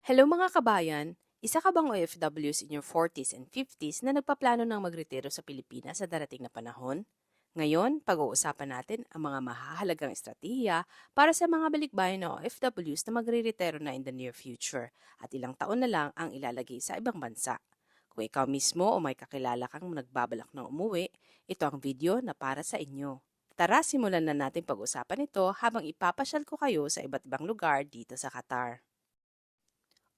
Hello mga kabayan! Isa ka bang OFWs in your 40s and 50s na nagpaplano ng magretiro sa Pilipinas sa darating na panahon? Ngayon, pag-uusapan natin ang mga mahahalagang estratehiya para sa mga balikbayan na OFWs na magre-retiro na in the near future at ilang taon na lang ang ilalagay sa ibang bansa. Kung ikaw mismo o may kakilala kang nagbabalak na umuwi, ito ang video na para sa inyo. Tara, simulan na natin pag-usapan ito habang ipapasyal ko kayo sa iba't ibang lugar dito sa Qatar.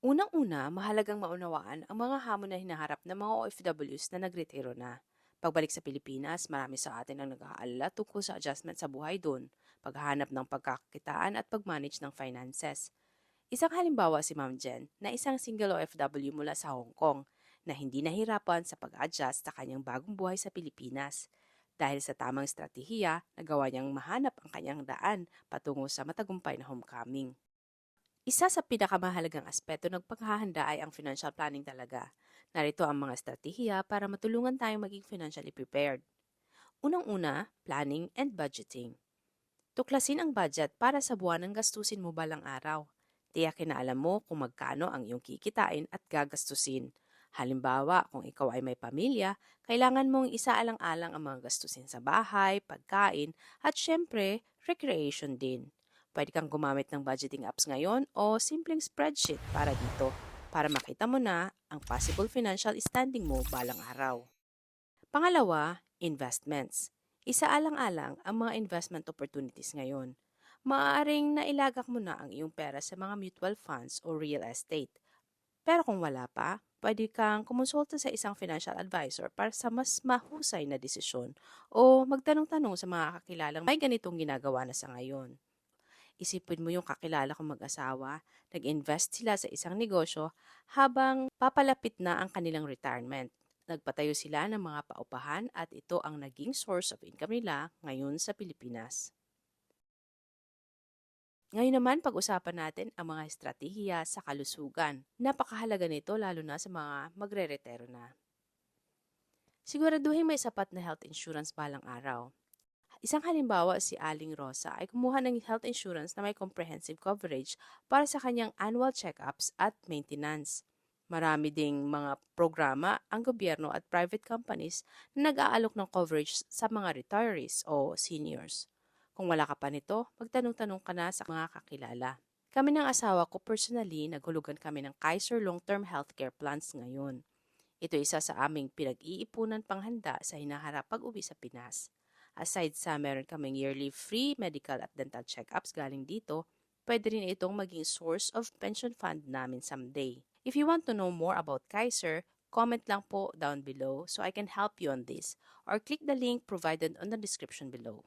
Unang-una, mahalagang maunawaan ang mga hamon na hinaharap ng mga OFWs na nagretiro na. Pagbalik sa Pilipinas, marami sa atin ang nag-aalala tungkol sa adjustment sa buhay doon, paghahanap ng pagkakakitaan at pag-manage ng finances. Isang halimbawa si Ma'am Jen na isang single OFW mula sa Hong Kong na hindi nahirapan sa pag-adjust sa kanyang bagong buhay sa Pilipinas. Dahil sa tamang estratehiya, nagawa niyang mahanap ang kanyang daan patungo sa matagumpay na homecoming. Isa sa pinakamahalagang aspeto ng paghahanda ay ang financial planning talaga. Narito ang mga estratehiya para matulungan tayong maging financially prepared. Unang-una, planning and budgeting. Tuklasin ang budget para sa buwan ng gastusin mo balang araw. Tiyakin na alam mo kung magkano ang iyong kikitain at gagastusin. Halimbawa, kung ikaw ay may pamilya, kailangan mong isaalang-alang ang mga gastusin sa bahay, pagkain, at syempre, recreation din. Pwede kang gumamit ng budgeting apps ngayon o simpleng spreadsheet para dito, para makita mo na ang possible financial standing mo balang araw. Pangalawa, investments. Isaalang-alang ang mga investment opportunities ngayon. Maaaring nailagak mo na ang iyong pera sa mga mutual funds o real estate. Pero kung wala pa, pwede kang kumonsulta sa isang financial advisor para sa mas mahusay na desisyon o magtanong-tanong sa mga kakilalang may ganitong ginagawa na sa ngayon. Isipin mo yung kakilala kong mag-asawa, nag-invest sila sa isang negosyo habang papalapit na ang kanilang retirement. Nagpatayo sila ng mga paupahan at ito ang naging source of income nila ngayon sa Pilipinas. Ngayon naman, pag-usapan natin ang mga estratehiya sa kalusugan. Napakahalaga nito lalo na sa mga magre-retiro na. Siguraduhin may sapat na health insurance balang araw. Isang halimbawa si Aling Rosa ay kumuha ng health insurance na may comprehensive coverage para sa kanyang annual check-ups at maintenance. Marami ding mga programa ang gobyerno at private companies na nag-aalok ng coverage sa mga retirees o seniors. Kung wala ka pa nito, magtanong-tanong ka na sa mga kakilala. Kami ng asawa ko personally, naghulugan kami ng Kaiser Long-Term Healthcare Plans ngayon. Ito isa sa aming pinag-iipunan panghanda sa hinaharap pag-uwi sa Pinas. Aside sa meron kaming yearly free medical at dental check-ups galing dito, pwede rin itong maging source of pension fund namin someday. If you want to know more about Kaiser, comment lang po down below so I can help you on this or click the link provided on the description below.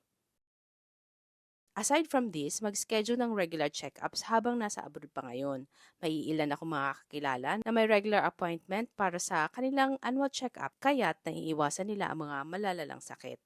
Aside from this, mag-schedule ng regular check-ups habang nasa abroad pa ngayon. May ilan ako mga kakilala na may regular appointment para sa kanilang annual check-up kaya't naiiwasan nila ang mga malalalang sakit.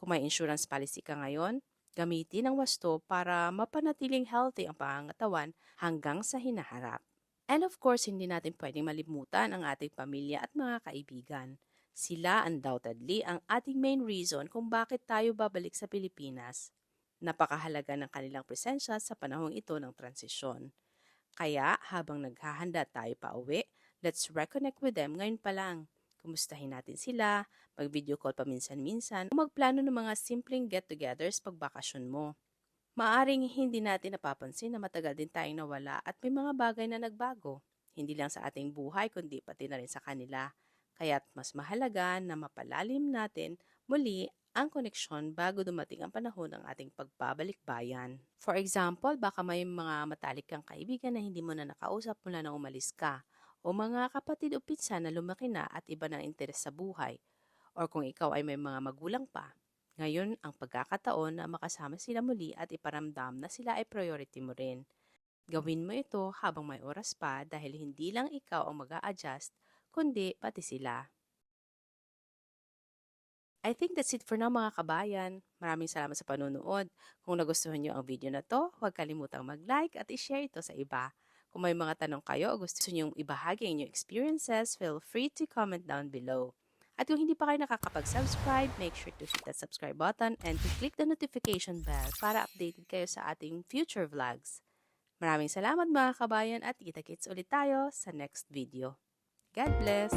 Kung may insurance policy ka ngayon, gamitin ang wasto para mapanatiling healthy ang pangangatawan hanggang sa hinaharap. And of course, hindi natin pwedeng malimutan ang ating pamilya at mga kaibigan. Sila undoubtedly ang ating main reason kung bakit tayo babalik sa Pilipinas. Napakahalaga ng kanilang presensya sa panahong ito ng transisyon. Kaya habang naghahanda tayo pa uwi, let's reconnect with them ngayon pa lang. Kumustahin natin sila, mag-video call paminsan-minsan, o magplano ng mga simpleng get-togethers pagbakasyon mo. Maaring hindi natin napapansin na matagal din tayong nawala at may mga bagay na nagbago. Hindi lang sa ating buhay kundi pati na rin sa kanila. Kaya't mas mahalaga na mapalalim natin muli ang koneksyon bago dumating ang panahon ng ating pagbabalik bayan. For example, baka may mga matalik kang kaibigan na hindi mo na nakausap mula nang umalis ka, o mga kapatid o pinsan na lumaki na at iba ng interes sa buhay, or kung ikaw ay may mga magulang pa. Ngayon ang pagkakataon na makasama sila muli at iparamdam na sila ay priority mo rin. Gawin mo ito habang may oras pa dahil hindi lang ikaw ang mag-a-adjust, kundi pati sila. I think that's it for now mga kabayan. Maraming salamat sa panunood. Kung nagustuhan niyo ang video na to, huwag kalimutang mag-like at i-share ito sa iba. Kung may mga tanong kayo o gusto niyo ibahagi ang inyong experiences, feel free to comment down below. At kung hindi pa kayo nakakapag-subscribe, make sure to hit that subscribe button and to click the notification bell para updated kayo sa ating future vlogs. Maraming salamat mga kabayan at kita-kits ulit tayo sa next video. God bless!